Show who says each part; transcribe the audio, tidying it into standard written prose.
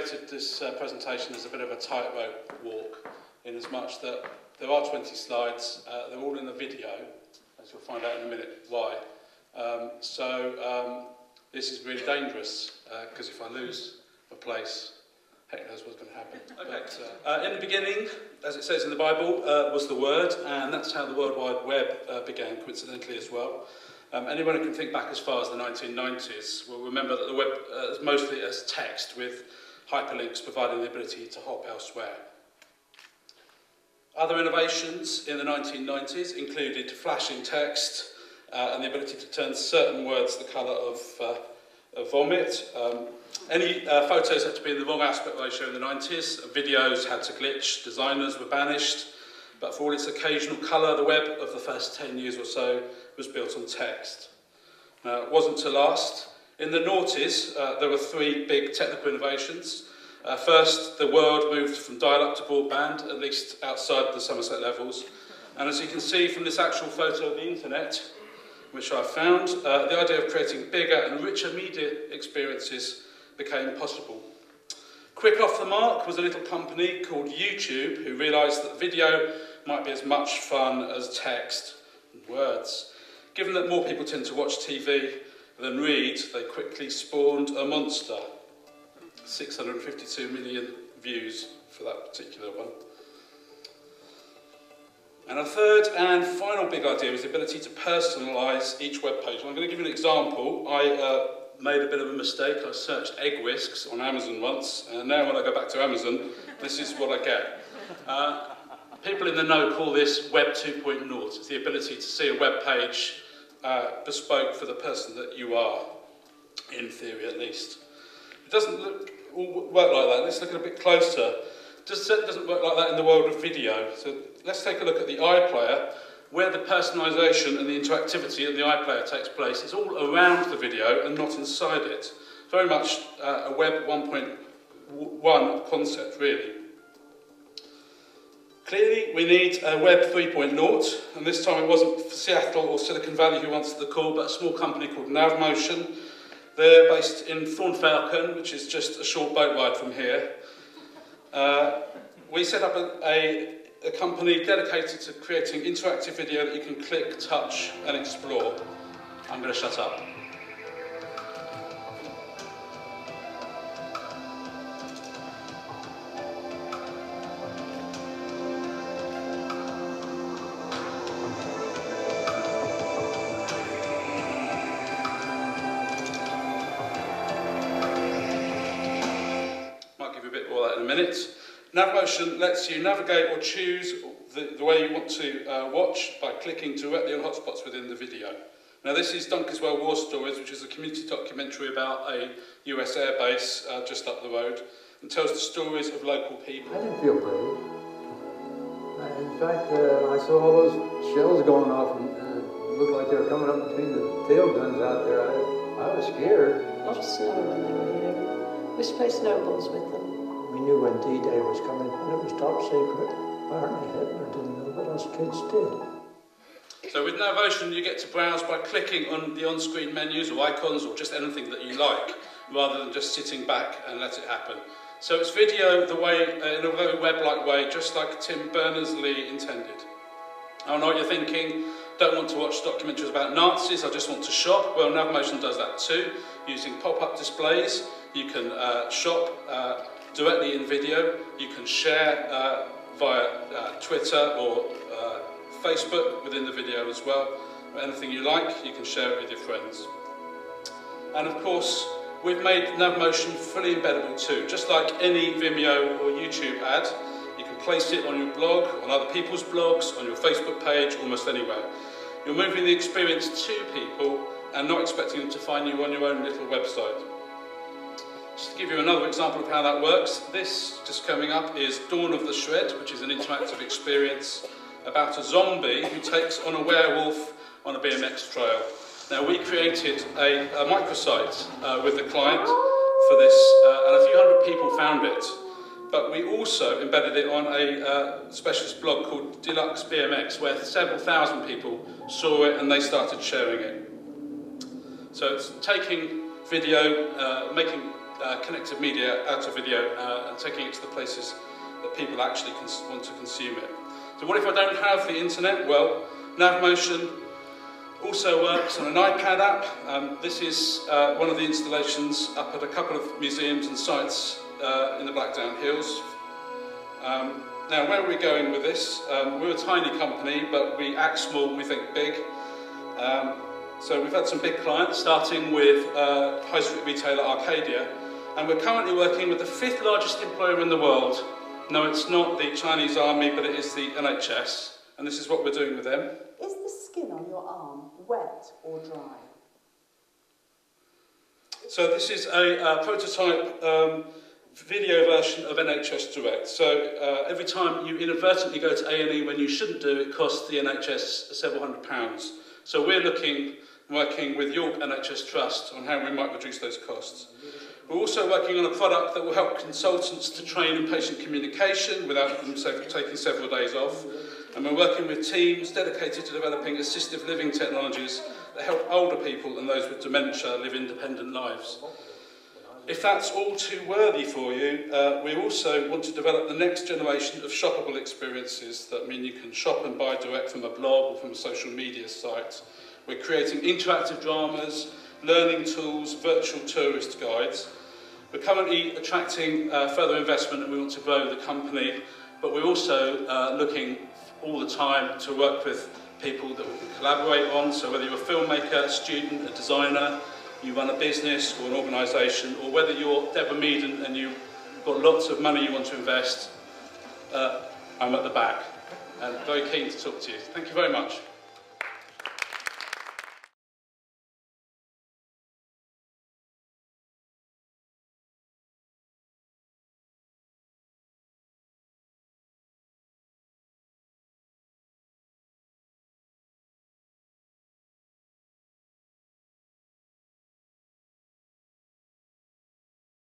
Speaker 1: created this presentation as a bit of a tightrope walk, in as much that there are 20 slides, they're all in the video, as you'll find out in a minute why. This is really dangerous, because if I lose a place, heck knows what's going to happen. Okay. But, in the beginning, as it says in the Bible, was the Word, and that's how the World Wide Web began, coincidentally as well. Anyone who can think back as far as the 1990s will remember that the web is mostly as text, with hyperlinks providing the ability to hop elsewhere. Other innovations in the 1990s included flashing text and the ability to turn certain words the colour of vomit. Any photos had to be in the wrong aspect ratio in the 90s. Videos had to glitch. Designers were banished. But for all its occasional colour, the web of the first 10 years or so was built on text. Now, it wasn't to last. In the noughties, there were three big technical innovations. First, the world moved from dial-up to broadband, at least outside the Somerset levels. And as you can see from this actual photo of the internet, which I found, the idea of creating bigger and richer media experiences became possible. Quick off the mark was a little company called YouTube, who realised that video might be as much fun as text and words. Given that more people tend to watch TV than read, they quickly spawned a monster. 652 million views for that particular one. And a third and final big idea was the ability to personalise each web page. And I'm going to give you an example. I made a bit of a mistake. I searched egg whisks on Amazon once, and now when I go back to Amazon, this is what I get. People in the know call this Web 2.0. It's the ability to see a web page bespoke for the person that you are, in theory at least. It doesn't work like that. Let's look a bit closer. It doesn't work like that in the world of video. So let's take a look at the iPlayer, where the personalisation and the interactivity in the iPlayer takes place. It's all around the video and not inside it. Very much a Web 1.1 concept, really. Clearly, we need a Web 3.0, and this time it wasn't Seattle or Silicon Valley who answered the call, but a small company called NavMotion. They're based in Thornfalcon, which is just a short boat ride from here. We set up a company dedicated to creating interactive video that you can click, touch, and explore. I'm going to shut up. Minute. NavMotion lets you navigate or choose the way you want to watch by clicking directly on hotspots within the video. Now this is Dunkeswell War Stories, which is a community documentary about a US air base just up the road, and tells the stories of local people.
Speaker 2: I didn't feel brave. In fact, I saw all those shells going off and it looked like they were coming up between the tail guns out there. I was scared.
Speaker 3: A lot of snow when they were here. We used to play snowballs with them.
Speaker 4: We knew when D-Day was coming, and it was top secret. Apparently Hitler didn't know, but us kids did.
Speaker 1: So with NavMotion, you get to browse by clicking on the on-screen menus or icons or just anything that you like, rather than just sitting back and let it happen. So it's video the way, in a very web-like way, just like Tim Berners-Lee intended. I know what you're thinking. Don't want to watch documentaries about Nazis, I just want to shop. Well, NavMotion does that too. Using pop-up displays, you can shop directly in video. You can share via Twitter or Facebook within the video as well. Anything you like, you can share it with your friends. And of course, we've made NavMotion fully embeddable too. Just like any Vimeo or YouTube ad, you can place it on your blog, on other people's blogs, on your Facebook page, almost anywhere. You're moving the experience to people and not expecting them to find you on your own little website. Just to give you another example of how that works, this, just coming up, is Dawn of the Shred, which is an interactive experience about a zombie who takes on a werewolf on a BMX trail. Now, we created a microsite with the client for this, and a few hundred people found it. But we also embedded it on a specialist blog called Deluxe BMX, where several thousand people saw it and they started sharing it. So it's taking video, making connected media out of video and taking it to the places that people actually want to consume it. So what if I don't have the internet? Well, NavMotion also works on an iPad app. This is one of the installations up at a couple of museums and sites in the Blackdown Hills. Now, where are we going with this? We're a tiny company, but we act small, we think big. So we've had some big clients, starting with high street retailer Arcadia, and we're currently working with the 5th largest employer in the world. No, it's not the Chinese army, but it is the NHS, and this is what we're doing with them.
Speaker 5: Is the skin on your arm wet or dry?
Speaker 1: So this is a prototype video version of NHS Direct. So every time you inadvertently go to A&E when you shouldn't do, it costs the NHS several £100s. So we're working with York NHS Trust on how we might reduce those costs. We're also working on a product that will help consultants to train in patient communication without them taking several days off. And we're working with teams dedicated to developing assistive living technologies that help older people and those with dementia live independent lives. If that's all too worthy for you, we also want to develop the next generation of shoppable experiences that mean you can shop and buy direct from a blog or from a social media site. We're creating interactive dramas, learning tools, virtual tourist guides. We're currently attracting further investment and we want to grow the company, but we're also looking all the time to work with people that we can collaborate on. So whether you're a filmmaker, a student, a designer, you run a business or an organisation, or whether you're Deborah Meaden and you've got lots of money you want to invest, I'm at the back and very keen to talk to you. Thank you very much.